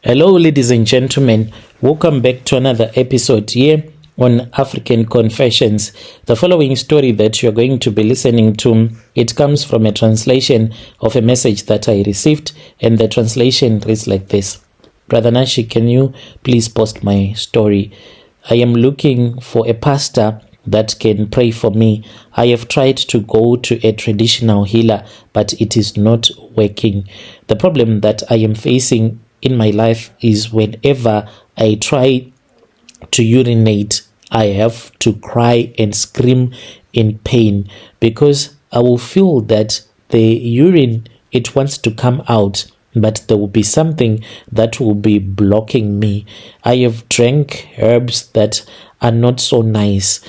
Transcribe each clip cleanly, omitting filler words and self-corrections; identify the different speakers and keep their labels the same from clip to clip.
Speaker 1: Hello, ladies and gentlemen. Welcome back to another episode here on African Confessions. The following story that you're going to be listening to, it comes from a translation of a message that I received, and the translation reads like this. Brother Nashi, can you please post my story? I am looking for a pastor that can pray for me. I have tried to go to a traditional healer, but it is not working. The problem that I am facing in my life is whenever I try to urinate, I have to cry and scream in pain because I will feel that the urine, it wants to come out, but there will be something that will be blocking me. I have drank herbs that are not so nice.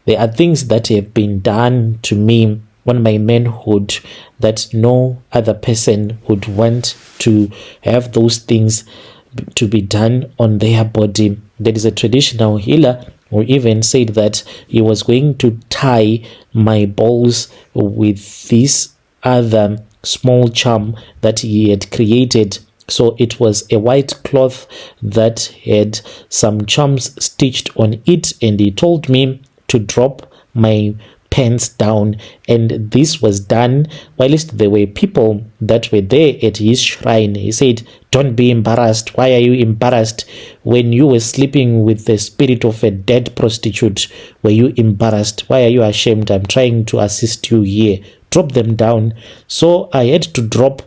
Speaker 1: There are things that have been done to me on my manhood that no other person would want to have those things to be done on their body. There is a traditional healer who even said that he was going to tie my balls with this other small charm that he had created. So it was a white cloth that had some charms stitched on it, and he told me to drop my pants down, and this was done whilst there were people that were there at his shrine. He said, "Don't be embarrassed. Why are you embarrassed? When you were sleeping with the spirit of a dead prostitute, were you embarrassed? Why are you ashamed? I'm trying to assist you here. Drop them down." So I had to drop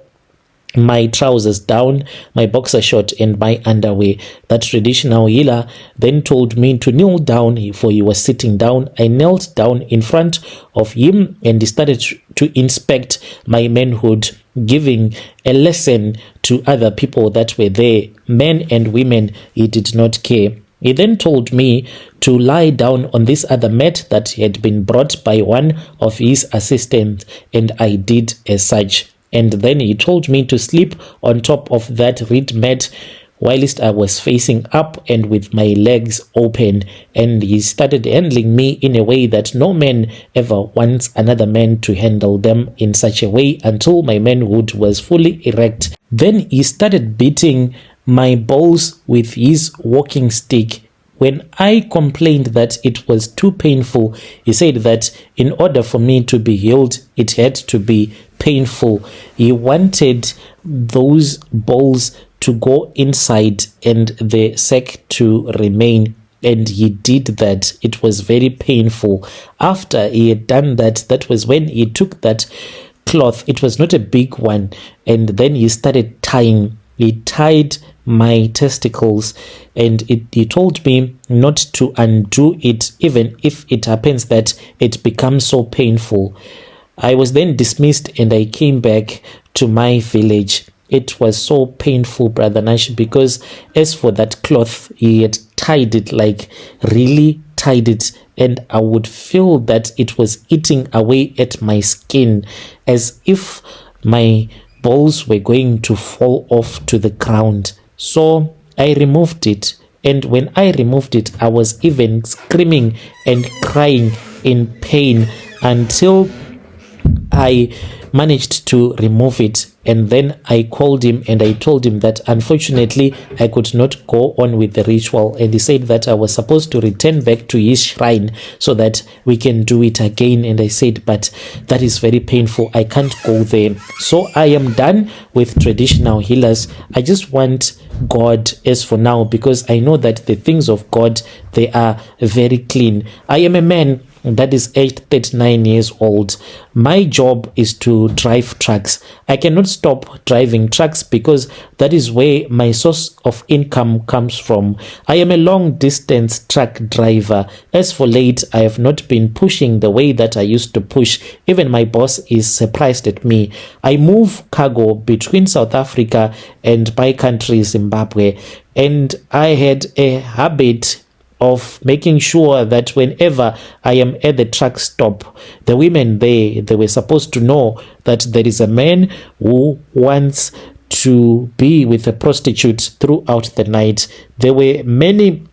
Speaker 1: my trousers down, my boxer short, and my underwear. That traditional healer then told me to kneel down, for he was sitting down. I knelt down in front of him, and he started to inspect my manhood, giving a lesson to other people that were there, men and women. He did not care. He then told me to lie down on this other mat that had been brought by one of his assistants, and I did as such. And then he told me to sleep on top of that reed mat whilst I was facing up and with my legs open. And he started handling me in a way that no man ever wants another man to handle them in such a way, until my manhood was fully erect. Then he started beating my balls with his walking stick. When I complained that it was too painful, he said that in order for me to be healed, it had to be painful. He wanted those balls to go inside and the sac to remain, and he did that. It was very painful. After he had done that, that was when he took that cloth. It was not a big one, and then he started tying. He tied my testicles, and he told me not to undo it, even if it happens that it becomes so painful. I was then dismissed, and I came back to my village. It was so painful, Brother Nash, because as for that cloth, he had tied it, like really tied it, and I would feel that it was eating away at my skin, as if my balls were going to fall off to the ground. So I removed it, and when I removed it, I was even screaming and crying in pain until I managed to remove it. And then I called him and I told him that unfortunately I could not go on with the ritual, and he said that I was supposed to return back to his shrine so that we can do it again. And I said, but that is very painful, I can't go there. So I am done with traditional healers. I just want God as for now, because I know that the things of God, they are very clean. I am a man that is aged 39 years old. My job is to drive trucks. I cannot stop driving trucks because that is where my source of income comes from. I am a long distance truck driver. As for late, I have not been pushing the way that I used to push. Even my boss is surprised at me. I move cargo between South Africa and my country, Zimbabwe, and I had a habit of making sure that whenever I am at the truck stop, the women there, they were supposed to know that there is a man who wants to be with a prostitute throughout the night. There were many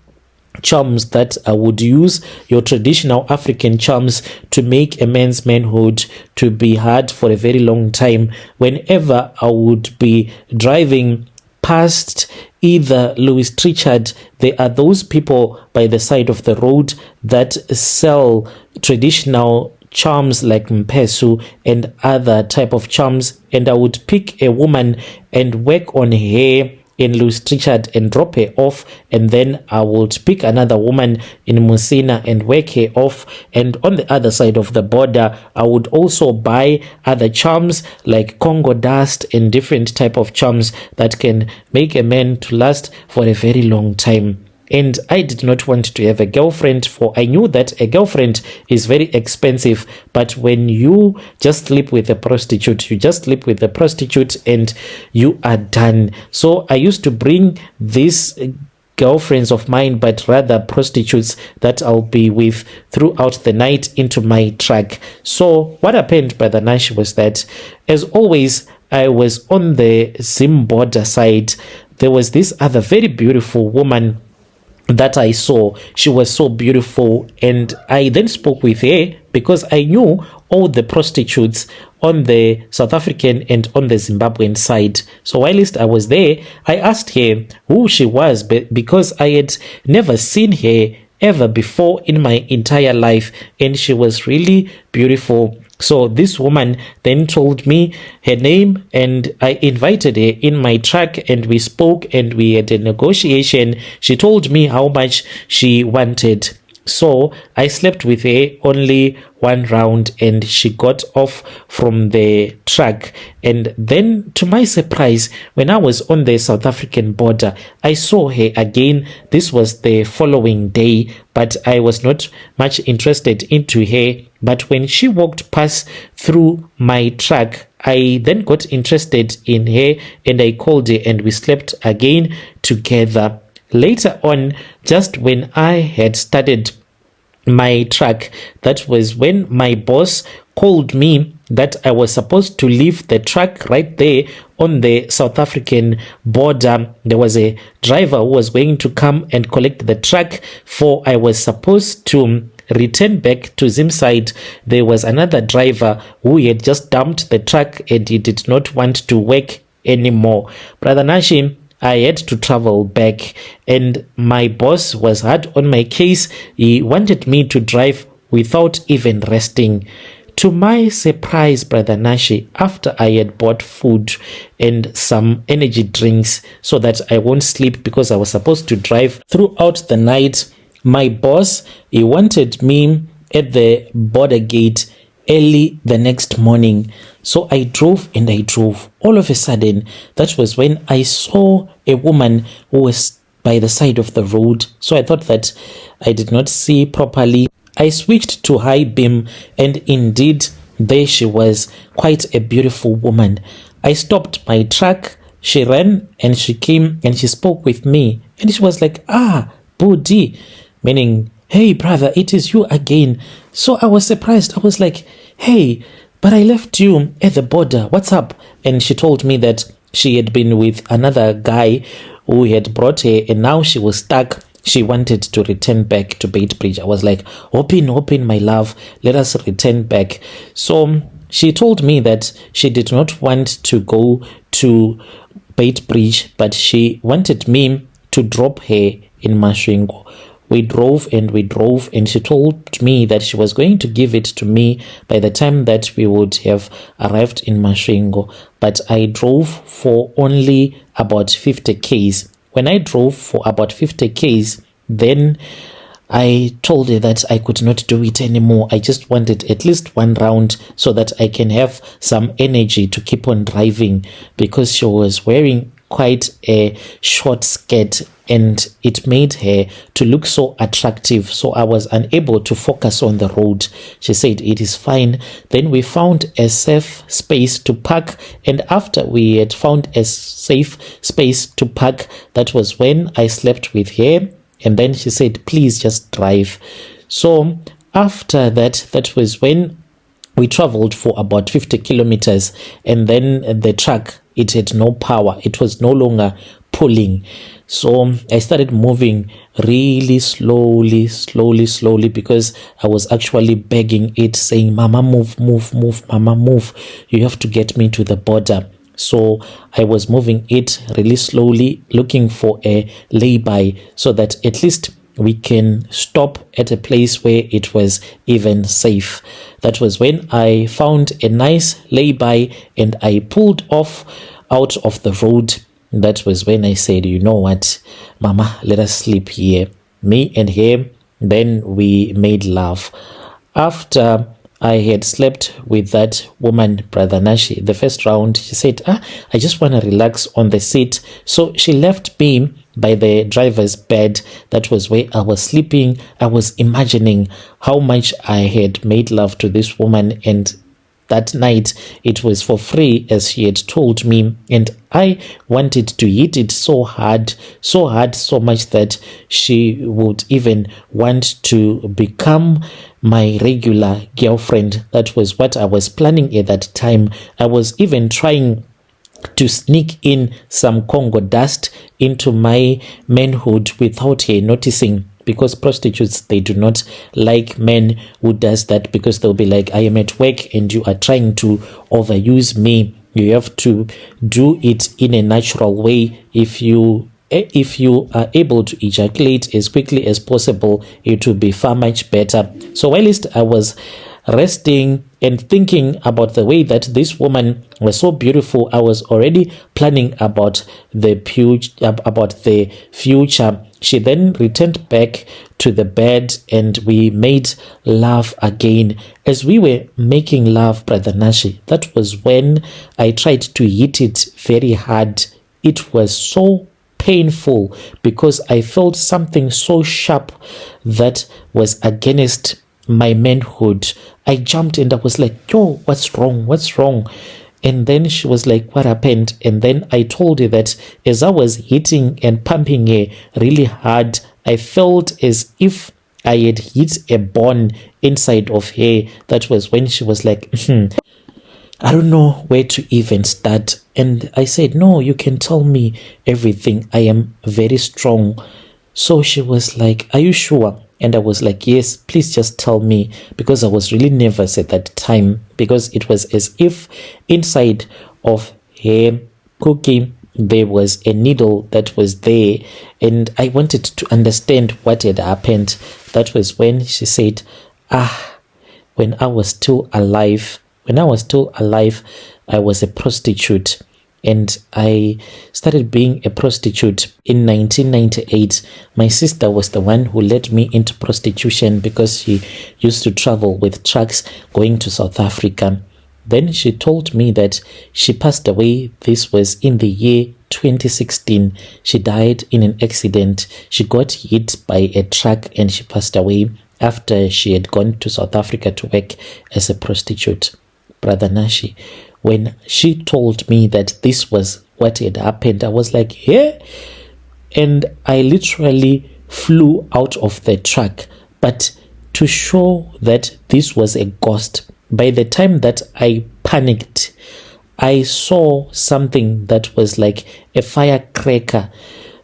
Speaker 1: charms that I would use, your traditional African charms, to make a man's manhood to be hard for a very long time. Whenever I would be driving past either Louis Trichard. There are those people by the side of the road that sell traditional charms like mpesu and other type of charms, and I would pick a woman and work on her in Louis Trichard and drop her off, and then I would pick another woman in Musina and work her off, and on the other side of the border I would also buy other charms like Congo dust and different type of charms that can make a man to last for a very long time. And I did not want to have a girlfriend, for I knew that a girlfriend is very expensive. But when you just sleep with a prostitute, you just sleep with a prostitute and you are done. So I used to bring these girlfriends of mine, but rather prostitutes that I'll be with throughout the night, into my truck. So what happened, Brother Nash, was that, as always, I was on the Zim border side. There was this other very beautiful woman that I saw. She was so beautiful, and I then spoke with her because I knew all the prostitutes on the South African and on the Zimbabwean side. So whilst I was there, I asked her who she was, because I had never seen her ever before in my entire life, and she was really beautiful. So this woman then told me her name, and I invited her in my truck, and we spoke and we had a negotiation. She told me how much she wanted. So I slept with her only one round, and she got off from the truck. And then, to my surprise, when I was on the South African border, I saw her again. This was the following day, but I was not much interested into her. But when she walked past through my truck, I then got interested in her, and I called her, and we slept again together. Later on, just when I had started my truck, that was when my boss called me that I was supposed to leave the truck right there on the South African border. There was a driver who was going to come and collect the truck, for I was supposed to return back to Zimside. There was another driver who had just dumped the truck, and he did not want to work anymore. Brother Nashim, I had to travel back, and my boss was hard on my case. He wanted me to drive without even resting. To my surprise, Brother Nashi, after I had bought food and some energy drinks so that I won't sleep, because I was supposed to drive throughout the night, my boss, he wanted me at the border gate early the next morning. So I drove and I drove. All of a sudden, that was when I saw a woman who was by the side of the road. So I thought that I did not see properly. I switched to high beam, and indeed there she was, quite a beautiful woman. I stopped my truck. She ran and she came and she spoke with me, and she was like, Budi, meaning, hey brother, it is you again. So I was surprised. I was like, hey, but I left you at the border. What's up? And she told me that she had been with another guy who had brought her, and now she was stuck. She wanted to return back to Beitbridge. I was like, open, my love. Let us return back. So she told me that she did not want to go to Beitbridge, but she wanted me to drop her in Masvingo. We drove, and she told me that she was going to give it to me by the time that we would have arrived in Masvingo. But I drove for only about 50 k's. When I drove for about 50 k's, then I told her that I could not do it anymore. I just wanted at least one round so that I can have some energy to keep on driving, because she was wearing quite a short skirt and it made her to look so attractive. So I was unable to focus on the road. She said it is fine. Then we found a safe space to park, and after we had found a safe space to park, that was when I slept with her, and then she said, please just drive. So after that, that was when we traveled for about 50 kilometers, and then the truck, it had no power. It was no longer pulling. So I started moving really slowly, because I was actually begging it, saying, Mama, move, Mama, move. You have to get me to the border. So I was moving it really slowly, looking for a lay-by so that at least we can stop at a place where it was even safe. That was when I found a nice lay-by and I pulled off out of the road. That was when I said, you know what, Mama, let us sleep here. Me and him, then we made love. After I had slept with that woman, Brother Nashi, the first round, she said, I just want to relax on the seat. So she left me by the driver's bed. That was where I was sleeping. I was imagining how much I had made love to this woman, and that night it was for free, as she had told me, and I wanted to hit it so hard, so much that she would even want to become my regular girlfriend. That was what I was planning at that time. I was even trying to sneak in some Congo dust into my manhood without her noticing, because prostitutes, they do not like men who does that, because they'll be like, I am at work and you are trying to overuse me. You have to do it in a natural way. If you are able to ejaculate as quickly as possible, it will be far much better. So whilst I was resting and thinking about the way that this woman was so beautiful, I was already planning about the future. She then returned back to the bed and we made love again. As we were making love, Brother Nashi, that was when I tried to hit it very hard. It was so painful because I felt something so sharp that was against my manhood. I jumped and I was like, yo, what's wrong? And then she was like, what happened? And then I told her that as I was hitting and pumping her really hard, I felt as if I had hit a bone inside of her. That was when she was like, I don't know where to even start. And I said, no, you can tell me everything. I am very strong. So she was like, are you sure? And I was like, yes, please just tell me, because I was really nervous at that time, because it was as if inside of her cookie there was a needle that was there, and I wanted to understand what had happened. That was when she said, when I was still alive, I was a prostitute. And I started being a prostitute in 1998. My sister was the one who led me into prostitution because she used to travel with trucks going to South Africa. Then she told me that she passed away. This was in the year 2016. She died in an accident. She got hit by a truck and she passed away after she had gone to South Africa to work as a prostitute. Brother Nashi, when she told me that this was what had happened, I was like, yeah. And I literally flew out of the truck. But to show that this was a ghost, by the time that I panicked, I saw something that was like a firecracker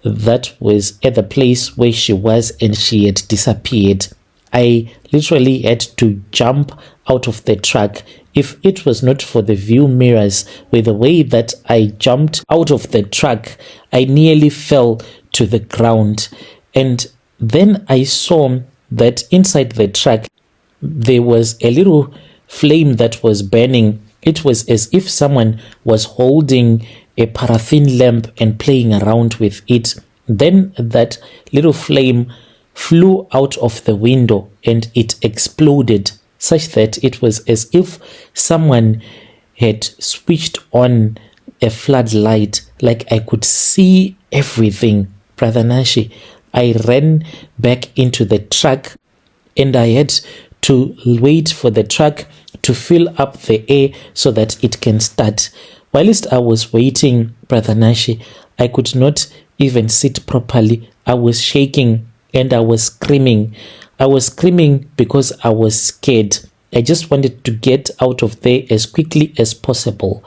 Speaker 1: that was at the place where she was, and she had disappeared. I literally had to jump out of the truck. If it was not for the view mirrors, with the way that I jumped out of the truck, I nearly fell to the ground. And then I saw that inside the truck, there was a little flame that was burning. It was as if someone was holding a paraffin lamp and playing around with it. Then that little flame flew out of the window and it exploded, such that it was as if someone had switched on a floodlight. Like I could see everything. Brother Nashi, I ran back into the truck and I had to wait for the truck to fill up the air so that it can start. Whilst I was waiting, Brother Nashi, I could not even sit properly. I was shaking and I was screaming. I was screaming because I was scared. I just wanted to get out of there as quickly as possible.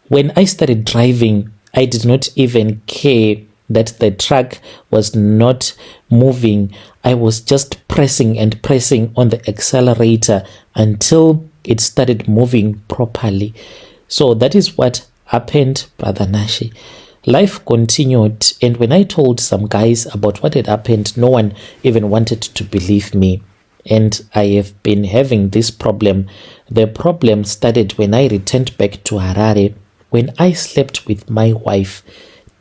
Speaker 1: When I started driving, I did not even care that the truck was not moving. I was just pressing and pressing on the accelerator until it started moving properly. So that is what happened, Brother Nashi. Life continued, and when I told some guys about what had happened, no one even wanted to believe me. And I have been having this problem. The problem started when I returned back to Harare. When I slept with my wife,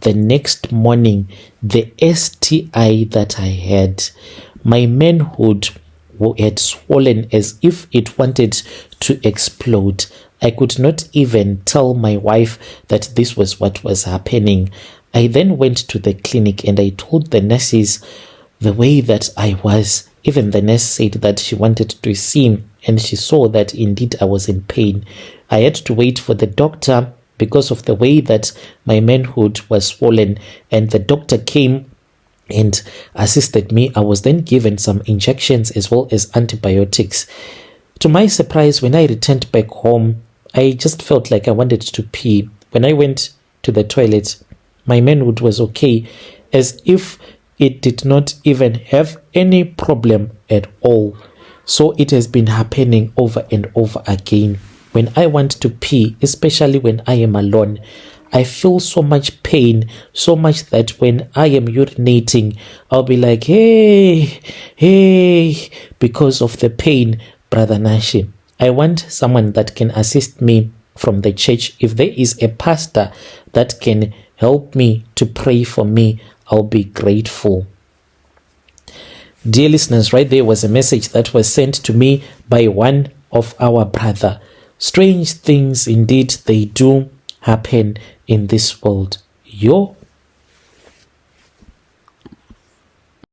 Speaker 1: the next morning, the STI that I had, my manhood had swollen as if it wanted to explode. I could not even tell my wife that this was what was happening. I then went to the clinic and I told the nurses the way that I was. Even the nurse said that she wanted to see and she saw that indeed I was in pain. I had to wait for the doctor because of the way that my manhood was swollen, and the doctor came and assisted me. I was then given some injections as well as antibiotics. To my surprise, when I returned back home, I just felt like I wanted to pee. When I went to the toilet, my manhood was okay, as if it did not even have any problem at all. So it has been happening over and over again. When I want to pee, especially when I am alone, I feel so much pain, so much that when I am urinating, I'll be like, hey, because of the pain, Brother Nashi. I want someone that can assist me from the church. If there is a pastor that can help me to pray for me, I'll be grateful. Dear listeners, right there was a message that was sent to me by one of our brother. Strange things indeed they do happen in this world. Yo.